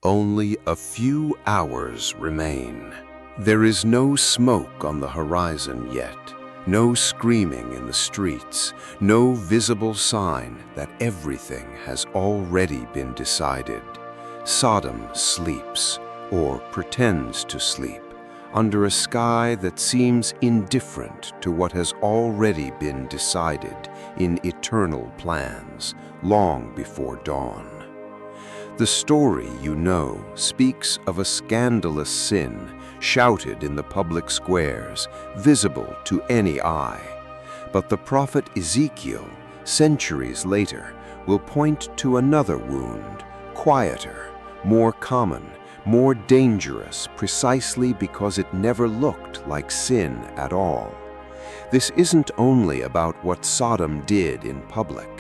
Only a few hours remain. There is no smoke on the horizon yet, no screaming in the streets, no visible sign that everything has already been decided. Sodom sleeps, or pretends to sleep, under a sky that seems indifferent to what has already been decided in eternal plans, long before dawn. The story, you know, speaks of a scandalous sin shouted in the public squares, visible to any eye. But the prophet Ezekiel, centuries later, will point to another wound, quieter, more common, more dangerous, precisely because it never looked like sin at all. This isn't only about what Sodom did in public.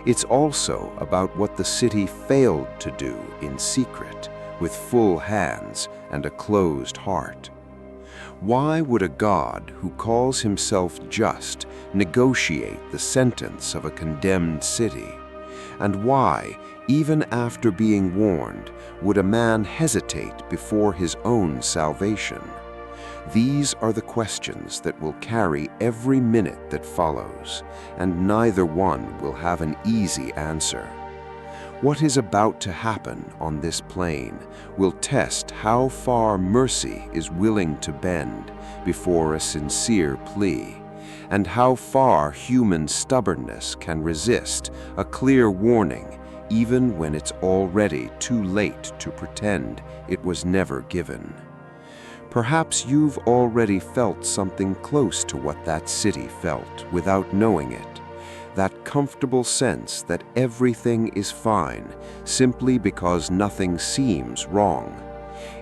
It's also about what the city failed to do in secret, with full hands and a closed heart. Why would a God who calls himself just negotiate the sentence of a condemned city? And why, even after being warned, would a man hesitate before his own salvation? These are the questions that will carry every minute that follows, and neither one will have an easy answer. What is about to happen on this plane will test how far mercy is willing to bend before a sincere plea, and how far human stubbornness can resist a clear warning even when it's already too late to pretend it was never given. Perhaps you've already felt something close to what that city felt without knowing it, that comfortable sense that everything is fine simply because nothing seems wrong.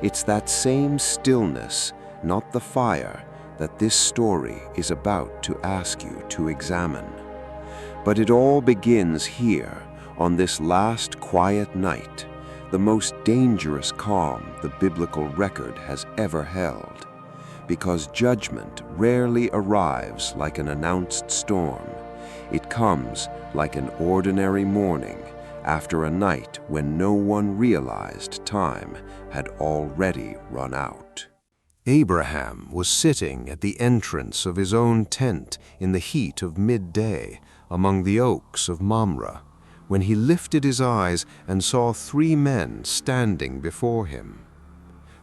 It's that same stillness, not the fire, that this story is about to ask you to examine. But it all begins here, on this last quiet night, the most dangerous calm the biblical record has ever held, because judgment rarely arrives like an announced storm. It comes like an ordinary morning after a night when no one realized time had already run out. Abraham was sitting at the entrance of his own tent in the heat of midday among the oaks of Mamre, when he lifted his eyes and saw 3 men standing before him.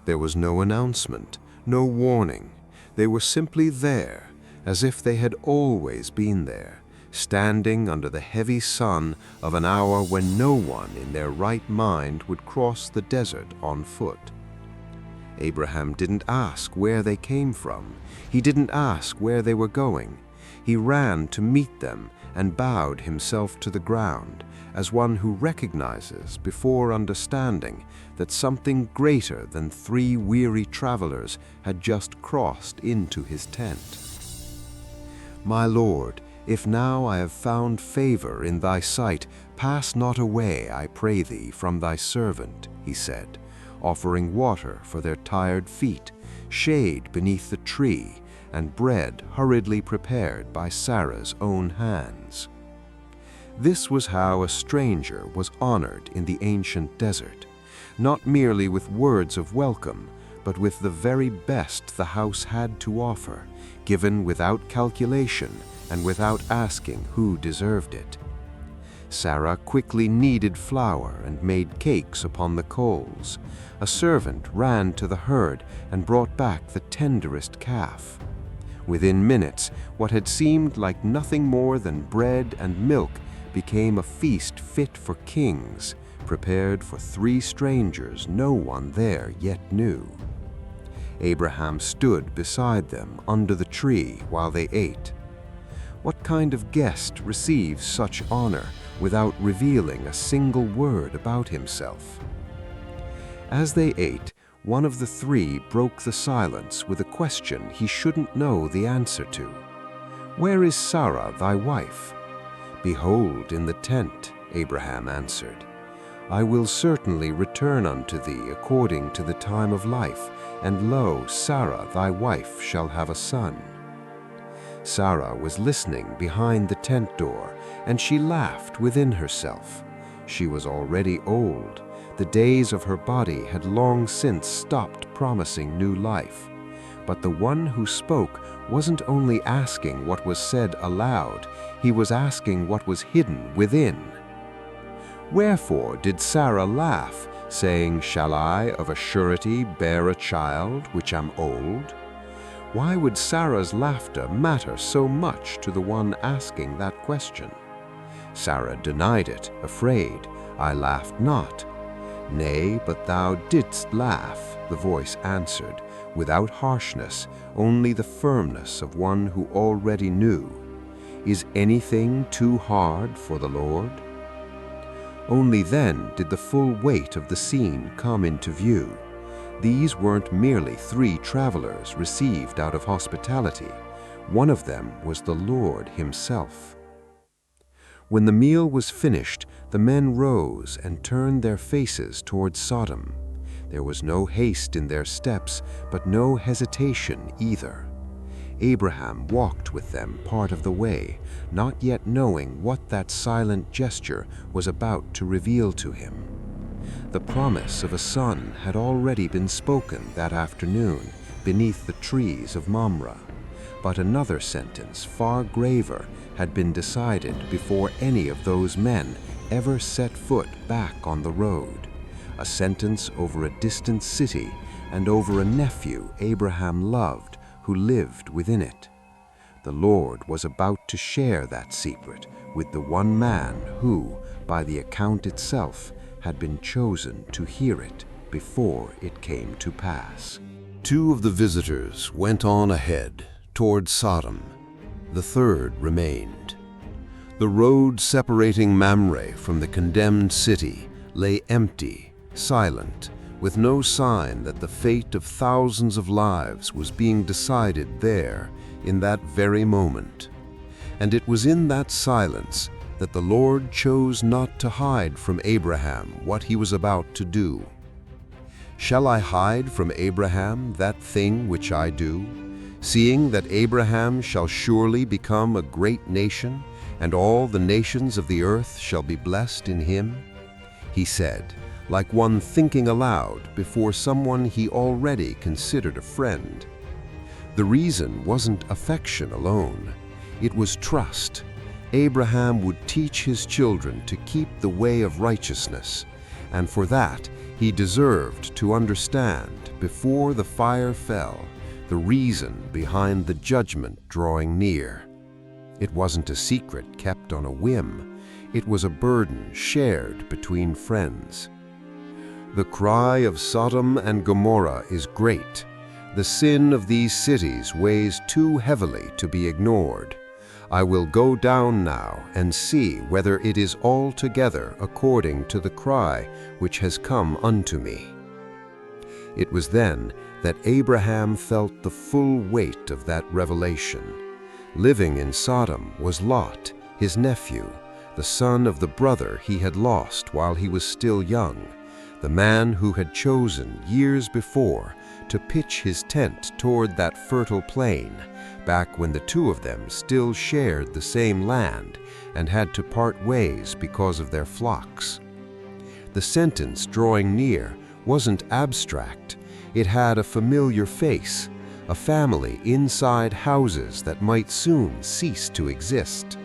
There was no announcement, no warning. They were simply there, as if they had always been there, standing under the heavy sun of an hour when no one in their right mind would cross the desert on foot. Abraham didn't ask where they came from. He didn't ask where they were going. He ran to meet them and bowed himself to the ground, as one who recognizes before understanding that something greater than 3 weary travelers had just crossed into his tent. "My Lord, if now I have found favor in thy sight, pass not away, I pray thee, from thy servant," he said, offering water for their tired feet, shade beneath the tree, and bread hurriedly prepared by Sarah's own hands. This was how a stranger was honored in the ancient desert, not merely with words of welcome, but with the very best the house had to offer, given without calculation and without asking who deserved it. Sarah quickly kneaded flour and made cakes upon the coals. A servant ran to the herd and brought back the tenderest calf. Within minutes, what had seemed like nothing more than bread and milk became a feast fit for kings, prepared for 3 strangers no one there yet knew. Abraham stood beside them under the tree while they ate. What kind of guest receives such honor without revealing a single word about himself? As they ate, one of the 3 broke the silence with a question he shouldn't know the answer to. "Where is Sarah, thy wife?" "Behold, in the tent," Abraham answered. "I will certainly return unto thee according to the time of life, and lo, Sarah, thy wife, shall have a son." Sarah was listening behind the tent door, and she laughed within herself. She was already old. The days of her body had long since stopped promising new life. But the one who spoke wasn't only asking what was said aloud, he was asking what was hidden within. Wherefore did Sarah laugh, saying, "Shall I of a surety bear a child which am old?" Why would Sarah's laughter matter so much to the one asking that question? Sarah denied it, afraid. "I laughed not." "Nay, but thou didst laugh," the voice answered, without harshness, only the firmness of one who already knew. "Is anything too hard for the Lord?" Only then did the full weight of the scene come into view. These weren't merely 3 travelers received out of hospitality. One of them was the Lord himself. When the meal was finished, the men rose and turned their faces toward Sodom. There was no haste in their steps, but no hesitation either. Abraham walked with them part of the way, not yet knowing what that silent gesture was about to reveal to him. The promise of a son had already been spoken that afternoon beneath the trees of Mamre, but another sentence, far graver, had been decided before any of those men ever set foot back on the road. A sentence over a distant city and over a nephew Abraham loved who lived within it. The Lord was about to share that secret with the one man who, by the account itself, had been chosen to hear it before it came to pass. 2 of the visitors went on ahead toward Sodom. The 3rd remained. The road separating Mamre from the condemned city lay empty, silent, with no sign that the fate of thousands of lives was being decided there in that very moment. And it was in that silence that the Lord chose not to hide from Abraham what he was about to do. "Shall I hide from Abraham that thing which I do, seeing that Abraham shall surely become a great nation, and all the nations of the earth shall be blessed in him?" He said, like one thinking aloud before someone he already considered a friend. The reason wasn't affection alone, it was trust. Abraham would teach his children to keep the way of righteousness, and for that he deserved to understand, before the fire fell, the reason behind the judgment drawing near. It wasn't a secret kept on a whim, it was a burden shared between friends. The cry of Sodom and Gomorrah is great. The sin of these cities weighs too heavily to be ignored. I will go down now and see whether it is altogether according to the cry which has come unto me. It was then that Abraham felt the full weight of that revelation. Living in Sodom was Lot, his nephew, the son of the brother he had lost while he was still young, the man who had chosen years before to pitch his tent toward that fertile plain, back when the 2 of them still shared the same land and had to part ways because of their flocks. The sentence drawing near wasn't abstract. It had a familiar face, a family inside houses that might soon cease to exist.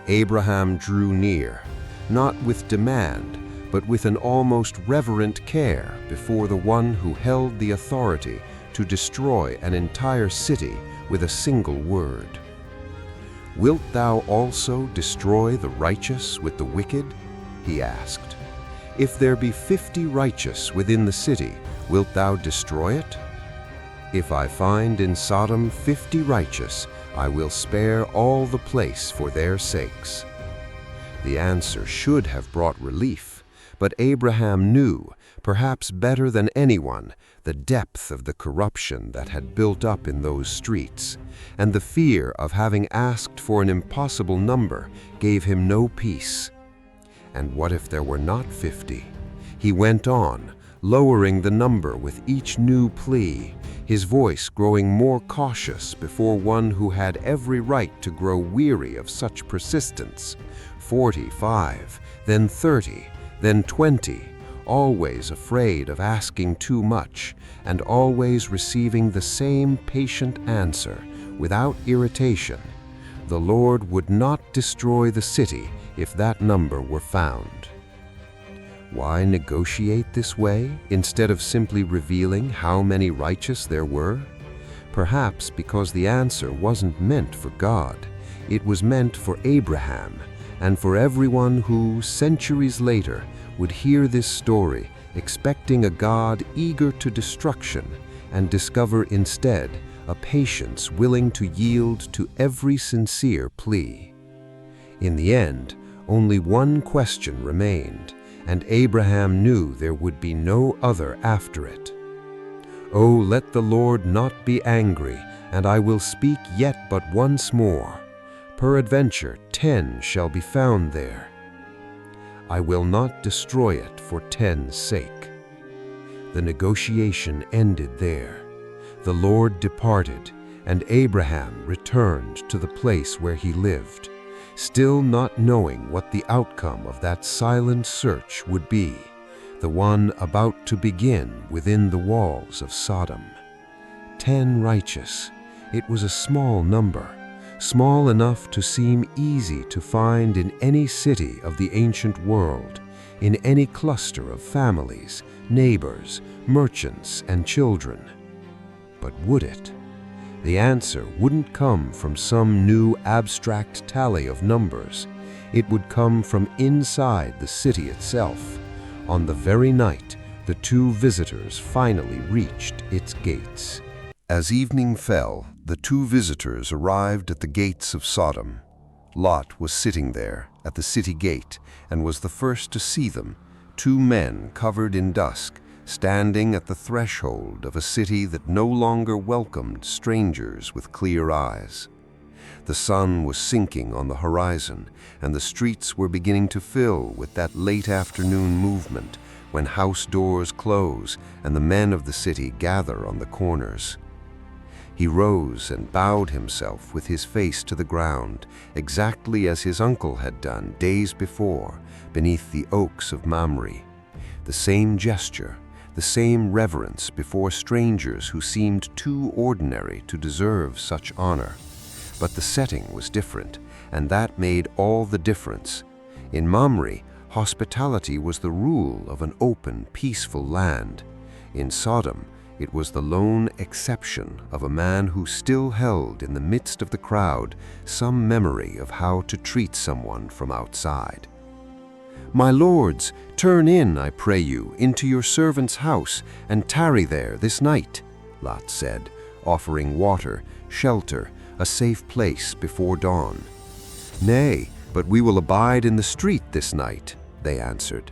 Abraham drew near, not with demand, but with an almost reverent care before the one who held the authority to destroy an entire city with a single word. "Wilt thou also destroy the righteous with the wicked?" he asked. "If there be 50 righteous within the city, wilt thou destroy it? If I find in Sodom 50 righteous, I will spare all the place for their sakes." The answer should have brought relief, but Abraham knew, perhaps better than anyone, the depth of the corruption that had built up in those streets, and the fear of having asked for an impossible number gave him no peace. And what if there were not 50? He went on, lowering the number with each new plea, his voice growing more cautious before one who had every right to grow weary of such persistence. 45, then 30, then 20, always afraid of asking too much, and always receiving the same patient answer without irritation, the Lord would not destroy the city if that number were found. Why negotiate this way instead of simply revealing how many righteous there were? Perhaps because the answer wasn't meant for God. It was meant for Abraham and for everyone who, centuries later, would hear this story expecting a God eager to destruction and discover instead a patience willing to yield to every sincere plea. In the end, only one question remained, and Abraham knew there would be no other after it. "Oh, let the Lord not be angry, and I will speak yet but once more. Peradventure 10 shall be found there. I will not destroy it for 10's sake." The negotiation ended there. The Lord departed, and Abraham returned to the place where he lived, still not knowing what the outcome of that silent search would be, the one about to begin within the walls of Sodom. 10 righteous. It was a small number, small enough to seem easy to find in any city of the ancient world, in any cluster of families, neighbors, merchants, and children. But would it? The answer wouldn't come from some new abstract tally of numbers. It would come from inside the city itself. On the very night, the 2 visitors finally reached its gates. As evening fell, the 2 visitors arrived at the gates of Sodom. Lot was sitting there at the city gate and was the first to see them, 2 men covered in dusk, standing at the threshold of a city that no longer welcomed strangers with clear eyes. The sun was sinking on the horizon, and the streets were beginning to fill with that late afternoon movement when house doors close and the men of the city gather on the corners. He rose and bowed himself with his face to the ground, exactly as his uncle had done days before beneath the oaks of Mamre. The same gesture, the same reverence before strangers who seemed too ordinary to deserve such honor. But the setting was different, and that made all the difference. In Mamre, hospitality was the rule of an open, peaceful land. In Sodom, it was the lone exception of a man who still held in the midst of the crowd some memory of how to treat someone from outside. "My lords, turn in, I pray you, into your servant's house, and tarry there this night," Lot said, offering water, shelter, a safe place before dawn. "Nay, but we will abide in the street this night," they answered.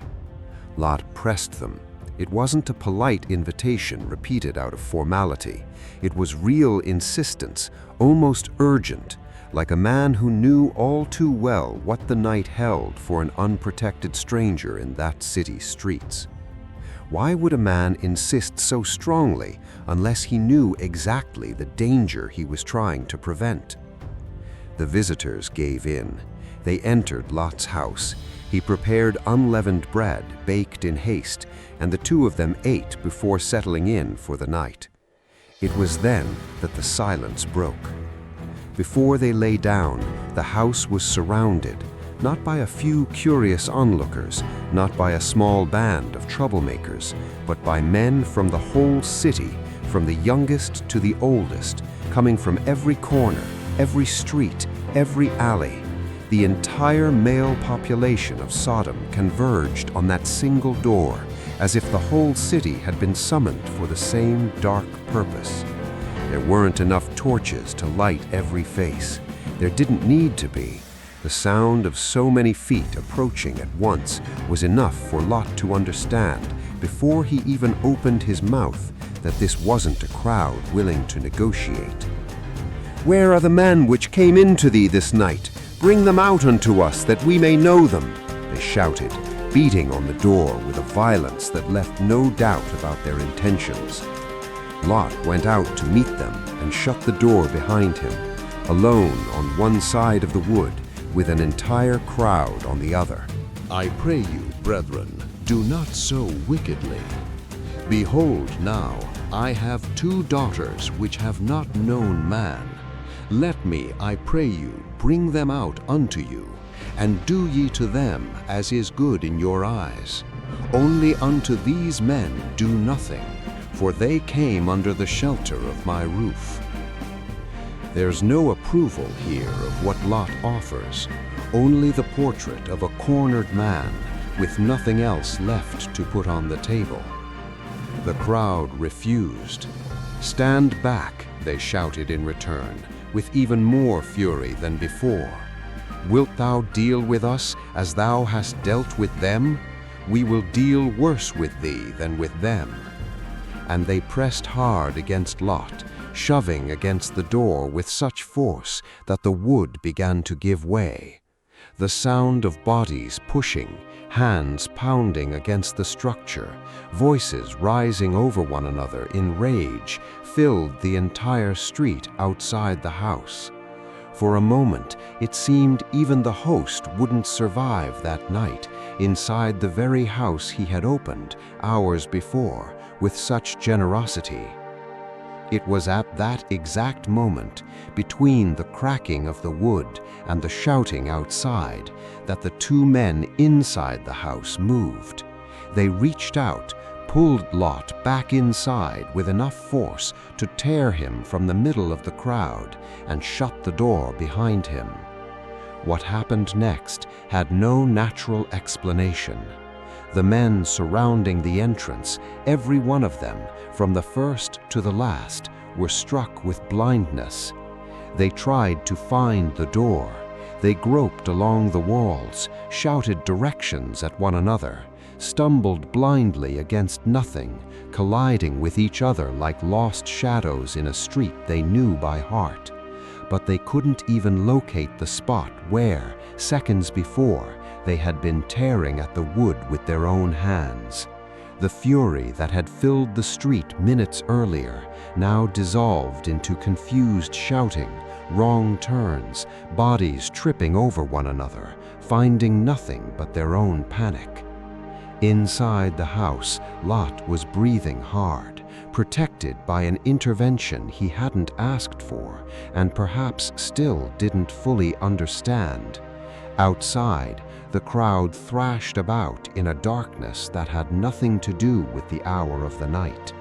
Lot pressed them. It wasn't a polite invitation repeated out of formality. It was real insistence, almost urgent, like a man who knew all too well what the night held for an unprotected stranger in that city's streets. Why would a man insist so strongly unless he knew exactly the danger he was trying to prevent? The visitors gave in. They entered Lot's house. He prepared unleavened bread, baked in haste, and the 2 of them ate before settling in for the night. It was then that the silence broke. Before they lay down, the house was surrounded, not by a few curious onlookers, not by a small band of troublemakers, but by men from the whole city, from the youngest to the oldest, coming from every corner, every street, every alley. The entire male population of Sodom converged on that single door, as if the whole city had been summoned for the same dark purpose. There weren't enough torches to light every face. There didn't need to be. The sound of so many feet approaching at once was enough for Lot to understand, before he even opened his mouth, that this wasn't a crowd willing to negotiate. "Where are the men which came into thee this night? Bring them out unto us, that we may know them," they shouted, beating on the door with a violence that left no doubt about their intentions. Lot went out to meet them and shut the door behind him, alone on one side of the wood, with an entire crowd on the other. "I pray you, brethren, Do not so wickedly. Behold now, I have 2 daughters which have not known man. Let me, I pray you, bring them out unto you, and do ye to them as is good in your eyes. Only unto these men do nothing, for they came under the shelter of my roof. There's no approval here of what Lot offers, only the portrait of a cornered man with nothing else left to put on the table. The crowd refused. "Stand back," they shouted in return, with even more fury than before. "Wilt thou deal with us as thou hast dealt with them? We will deal worse with thee than with them." And they pressed hard against Lot, shoving against the door with such force that the wood began to give way. The sound of bodies pushing, hands pounding against the structure, voices rising over one another in rage, filled the entire street outside the house. For a moment, it seemed even the host wouldn't survive that night inside the very house he had opened hours before with such generosity. It was at that exact moment, between the cracking of the wood and the shouting outside, that the 2 men inside the house moved. They reached out, pulled Lot back inside with enough force to tear him from the middle of the crowd and shut the door behind him. What happened next had no natural explanation. The men surrounding the entrance, every one of them, from the first to the last, were struck with blindness. They tried to find the door. They groped along the walls, shouted directions at one another, stumbled blindly against nothing, colliding with each other like lost shadows in a street they knew by heart. But they couldn't even locate the spot where, seconds before, they had been tearing at the wood with their own hands. The fury that had filled the street minutes earlier now dissolved into confused shouting, wrong turns, bodies tripping over one another, finding nothing but their own panic. Inside the house, Lot was breathing hard, protected by an intervention he hadn't asked for and perhaps still didn't fully understand. Outside, the crowd thrashed about in a darkness that had nothing to do with the hour of the night.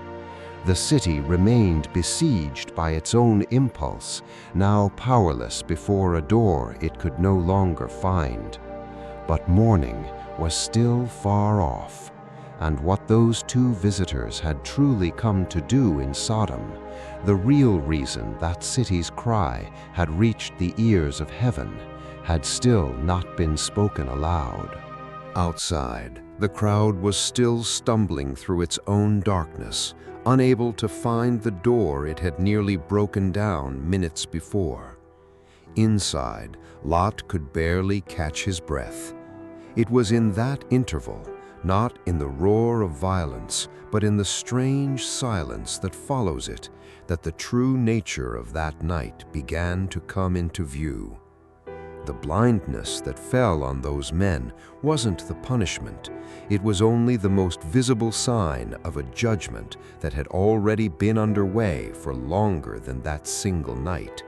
The city remained besieged by its own impulse, now powerless before a door it could no longer find. But morning was still far off, and what those 2 visitors had truly come to do in Sodom, the real reason that city's cry had reached the ears of heaven, had still not been spoken aloud. Outside, the crowd was still stumbling through its own darkness, unable to find the door it had nearly broken down minutes before. Inside, Lot could barely catch his breath. It was in that interval, not in the roar of violence, but in the strange silence that follows it, that the true nature of that night began to come into view. The blindness that fell on those men wasn't the punishment. It was only the most visible sign of a judgment that had already been underway for longer than that single night.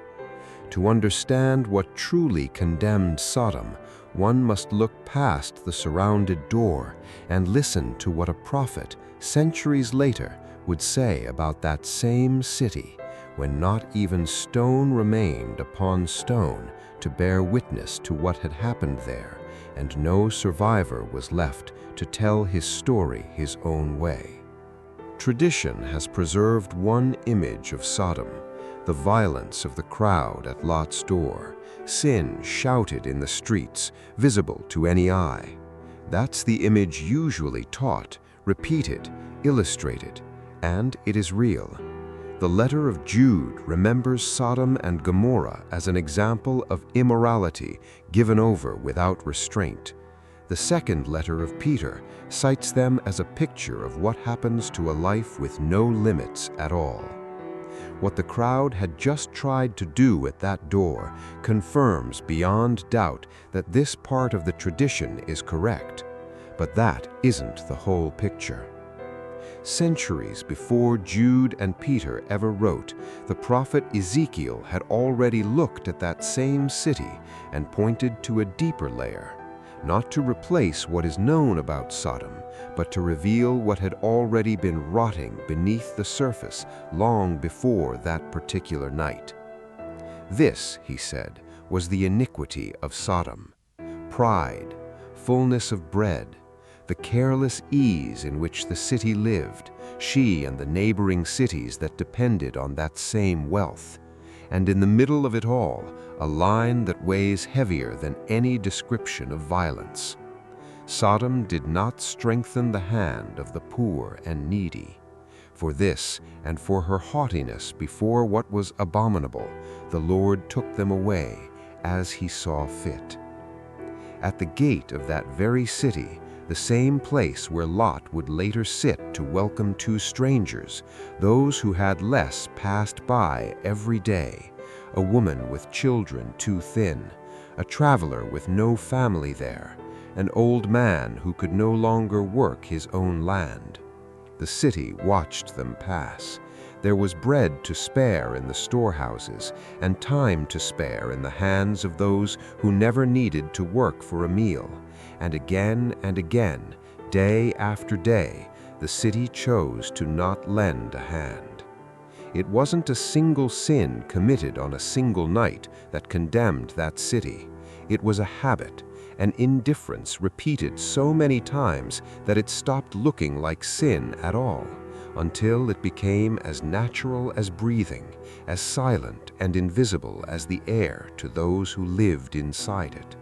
To understand what truly condemned Sodom, one must look past the surrounded door and listen to what a prophet, centuries later, would say about that same city, when not even stone remained upon stone to bear witness to what had happened there, and no survivor was left to tell his story his own way. Tradition has preserved one image of Sodom, the violence of the crowd at Lot's door, sin shouted in the streets, visible to any eye. That's the image usually taught, repeated, illustrated, and it is real. The letter of Jude remembers Sodom and Gomorrah as an example of immorality given over without restraint. The second letter of Peter cites them as a picture of what happens to a life with no limits at all. What the crowd had just tried to do at that door confirms beyond doubt that this part of the tradition is correct. But that isn't the whole picture. Centuries before Jude and Peter ever wrote, the prophet Ezekiel had already looked at that same city and pointed to a deeper layer, not to replace what is known about Sodom, but to reveal what had already been rotting beneath the surface long before that particular night. This, he said, was the iniquity of Sodom: pride, fullness of bread, the careless ease in which the city lived, she and the neighboring cities that depended on that same wealth. And in the middle of it all, a line that weighs heavier than any description of violence. Sodom did not strengthen the hand of the poor and needy. For this, and for her haughtiness before what was abominable, the Lord took them away, as he saw fit. At the gate of that very city, the same place where Lot would later sit to welcome two strangers, those who had less passed by every day, a woman with children too thin, a traveler with no family there, an old man who could no longer work his own land. The city watched them pass. There was bread to spare in the storehouses, and time to spare in the hands of those who never needed to work for a meal. And again, day after day, the city chose to not lend a hand. It wasn't a single sin committed on a single night that condemned that city. It was a habit, an indifference repeated so many times that it stopped looking like sin at all, until it became as natural as breathing, as silent and invisible as the air to those who lived inside it.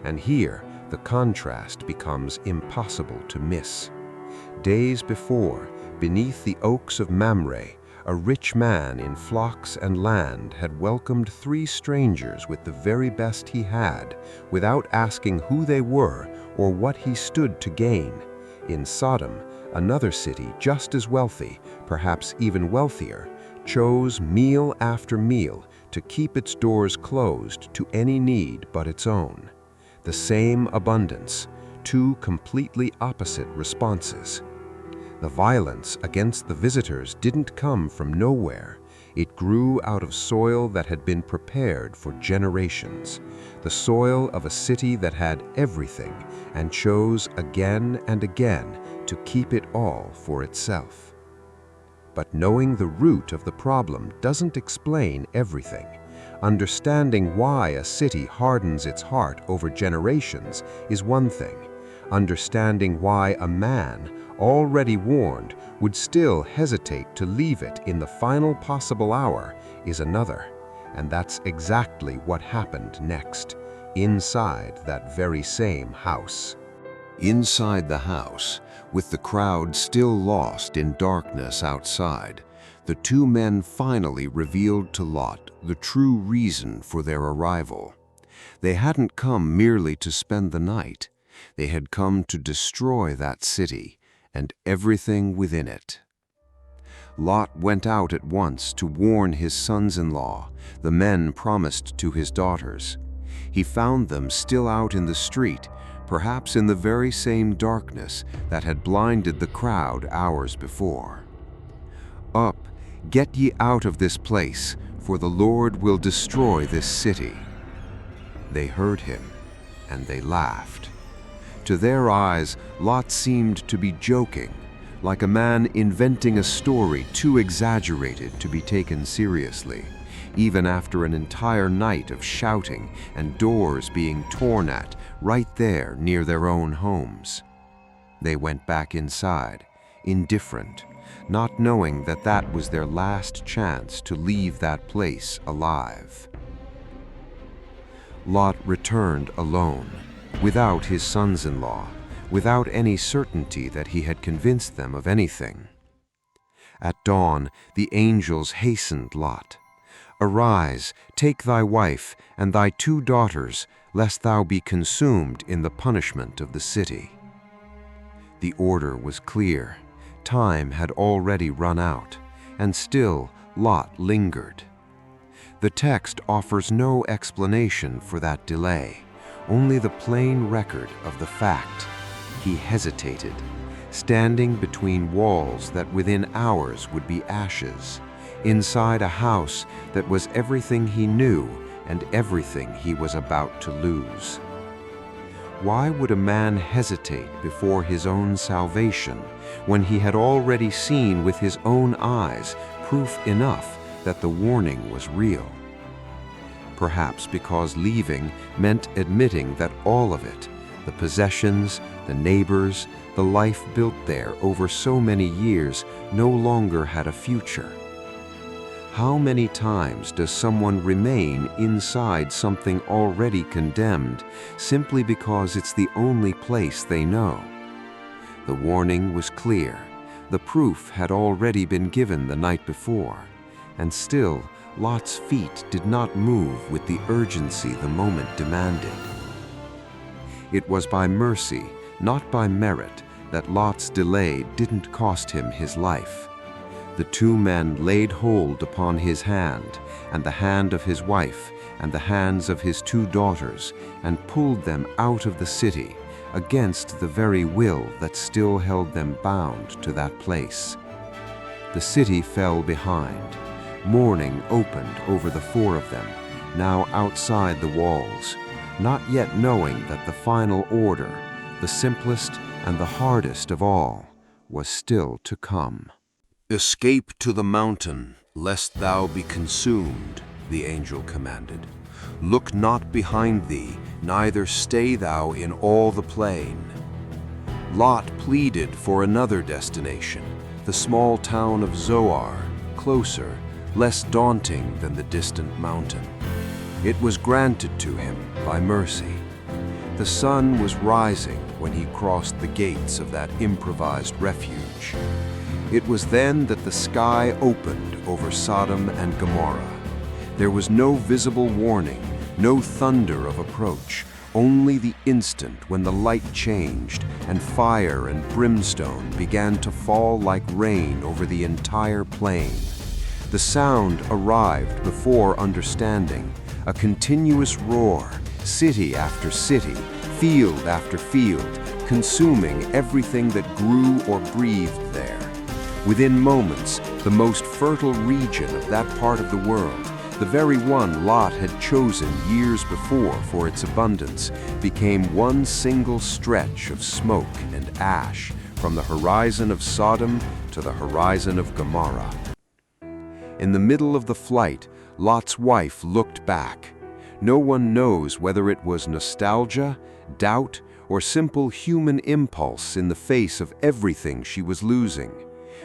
And here, the contrast becomes impossible to miss. Days before, beneath the oaks of Mamre, a rich man in flocks and land had welcomed three strangers with the very best he had, without asking who they were or what he stood to gain. In Sodom, another city just as wealthy, perhaps even wealthier, chose meal after meal to keep its doors closed to any need but its own. The same abundance, two completely opposite responses. The violence against the visitors didn't come from nowhere. It grew out of soil that had been prepared for generations, the soil of a city that had everything and chose again and again to keep it all for itself. But knowing the root of the problem doesn't explain everything. Understanding why a city hardens its heart over generations is one thing. Understanding why a man, already warned, would still hesitate to leave it in the final possible hour is another. And that's exactly what happened next, inside that very same house. Inside the house, with the crowd still lost in darkness outside, the two men finally revealed to Lot the true reason for their arrival. They hadn't come merely to spend the night. They had come to destroy that city and everything within it. Lot went out at once to warn his sons-in-law, the men promised to his daughters. He found them still out in the street, perhaps in the very same darkness that had blinded the crowd hours before. "Up, get ye out of this place, for the Lord will destroy this city." They heard him, and they laughed. To their eyes, Lot seemed to be joking, like a man inventing a story too exaggerated to be taken seriously, even after an entire night of shouting and doors being torn at right there near their own homes. They went back inside, indifferent, not knowing that that was their last chance to leave that place alive. Lot returned alone, without his sons-in-law, without any certainty that he had convinced them of anything. At dawn, the angels hastened Lot. "Arise, take thy wife and thy 2 daughters, lest thou be consumed in the punishment of the city." The order was clear. Time had already run out, and still Lot lingered. The text offers no explanation for that delay, only the plain record of the fact. he hesitated, standing between walls that within hours would be ashes, inside a house that was everything he knew and everything he was about to lose. Why would a man hesitate before his own salvation when he had already seen with his own eyes proof enough that the warning was real? Perhaps because leaving meant admitting that all of it, the possessions, the neighbors, the life built there over so many years, no longer had a future. How many times does someone remain inside something already condemned simply because it's the only place they know? The warning was clear. The proof had already been given the night before, and still Lot's feet did not move with the urgency the moment demanded. It was by mercy, not by merit, that Lot's delay didn't cost him his life. The two men laid hold upon his hand, and the hand of his wife, and the hands of his two daughters, and pulled them out of the city, against the very will that still held them bound to that place. The city fell behind. Mourning opened over the four of them, now outside the walls, not yet knowing that the final order, the simplest and the hardest of all, was still to come. "Escape to the mountain, lest thou be consumed," the angel commanded. "Look not behind thee, neither stay thou in all the plain." Lot pleaded for another destination, the small town of Zoar, closer, less daunting than the distant mountain. It was granted to him by mercy. The sun was rising when he crossed the gates of that improvised refuge. It was then that the sky opened over Sodom and Gomorrah. There was no visible warning, no thunder of approach, only the instant when the light changed and fire and brimstone began to fall like rain over the entire plain. The sound arrived before understanding, a continuous roar, city after city, field after field, consuming everything that grew or breathed there. Within moments, the most fertile region of that part of the world, the very one Lot had chosen years before for its abundance, became one single stretch of smoke and ash from the horizon of Sodom to the horizon of Gomorrah. In the middle of the flight, Lot's wife looked back. No one knows whether it was nostalgia, doubt, or simple human impulse in the face of everything she was losing.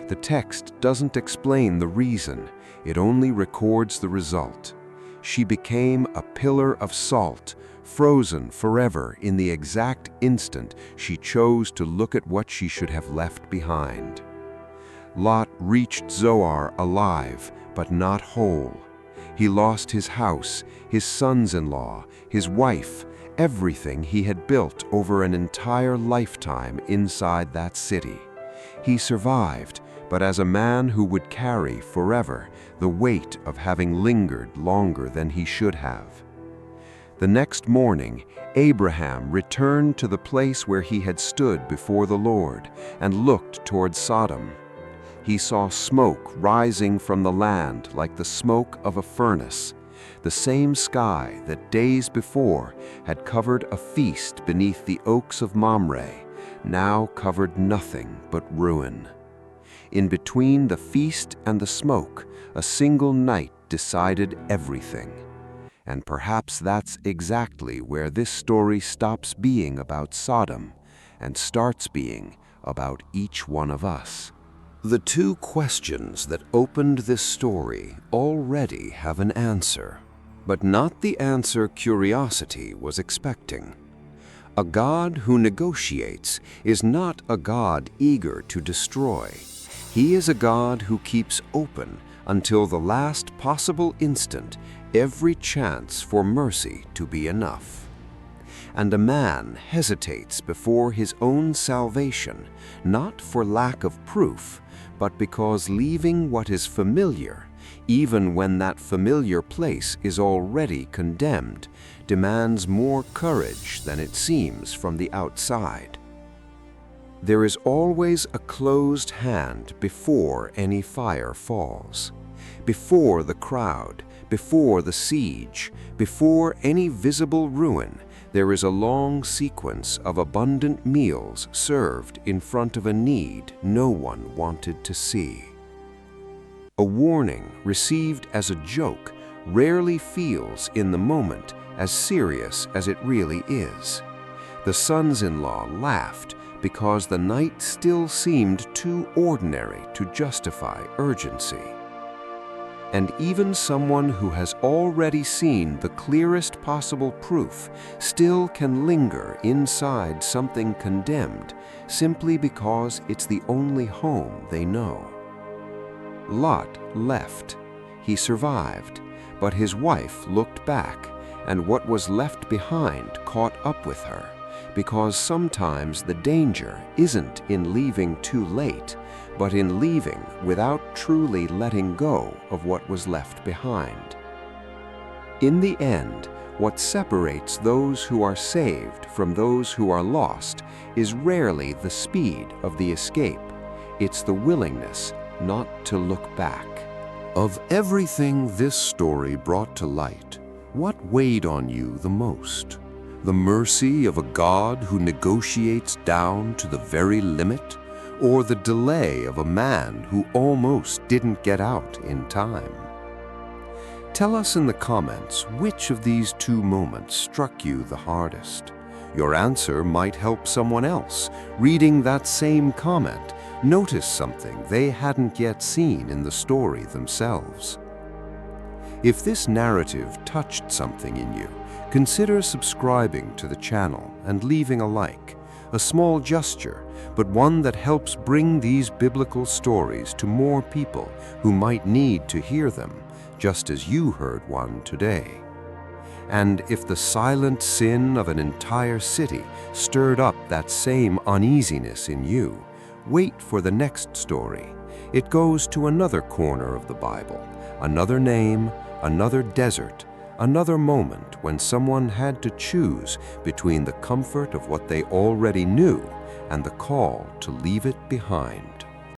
The text doesn't explain the reason, it only records the result. She became a pillar of salt, frozen forever in the exact instant she chose to look at what she should have left behind. Lot reached Zoar alive, but not whole. He lost his house, his sons-in-law, his wife, everything he had built over an entire lifetime inside that city. He survived, but as a man who would carry forever the weight of having lingered longer than he should have. The next morning, Abraham returned to the place where he had stood before the Lord and looked toward Sodom. He saw smoke rising from the land like the smoke of a furnace, the same sky that days before had covered a feast beneath the oaks of Mamre, now covered nothing but ruin. In between the feast and the smoke, a single night decided everything. And perhaps that's exactly where this story stops being about Sodom and starts being about each one of us. The two questions that opened this story already have an answer, but not the answer curiosity was expecting. A God who negotiates is not a God eager to destroy. He is a God who keeps open until the last possible instant every chance for mercy to be enough. And a man hesitates before his own salvation, not for lack of proof, but because leaving what is familiar, even when that familiar place is already condemned, demands more courage than it seems from the outside. There is always a closed hand before any fire falls. Before the crowd, before the siege, before any visible ruin, there is a long sequence of abundant meals served in front of a need no one wanted to see. A warning received as a joke rarely feels in the moment as serious as it really is. The sons-in-law laughed because the night still seemed too ordinary to justify urgency. And even someone who has already seen the clearest possible proof still can linger inside something condemned simply because it's the only home they know. Lot left. He survived, but his wife looked back, and what was left behind caught up with her, because sometimes the danger isn't in leaving too late, but in leaving without truly letting go of what was left behind. In the end, what separates those who are saved from those who are lost is rarely the speed of the escape. It's the willingness not to look back. Of everything this story brought to light, what weighed on you the most? The mercy of a God who negotiates down to the very limit, or the delay of a man who almost didn't get out in time? Tell us in the comments which of these two moments struck you the hardest. Your answer might help someone else, reading that same comment, notice something they hadn't yet seen in the story themselves. If this narrative touched something in you, consider subscribing to the channel and leaving a like. A small gesture, but one that helps bring these biblical stories to more people who might need to hear them, just as you heard one today. And if the silent sin of an entire city stirred up that same uneasiness in you, wait for the next story. It goes to another corner of the Bible, another name, another desert, another moment when someone had to choose between the comfort of what they already knew and the call to leave it behind.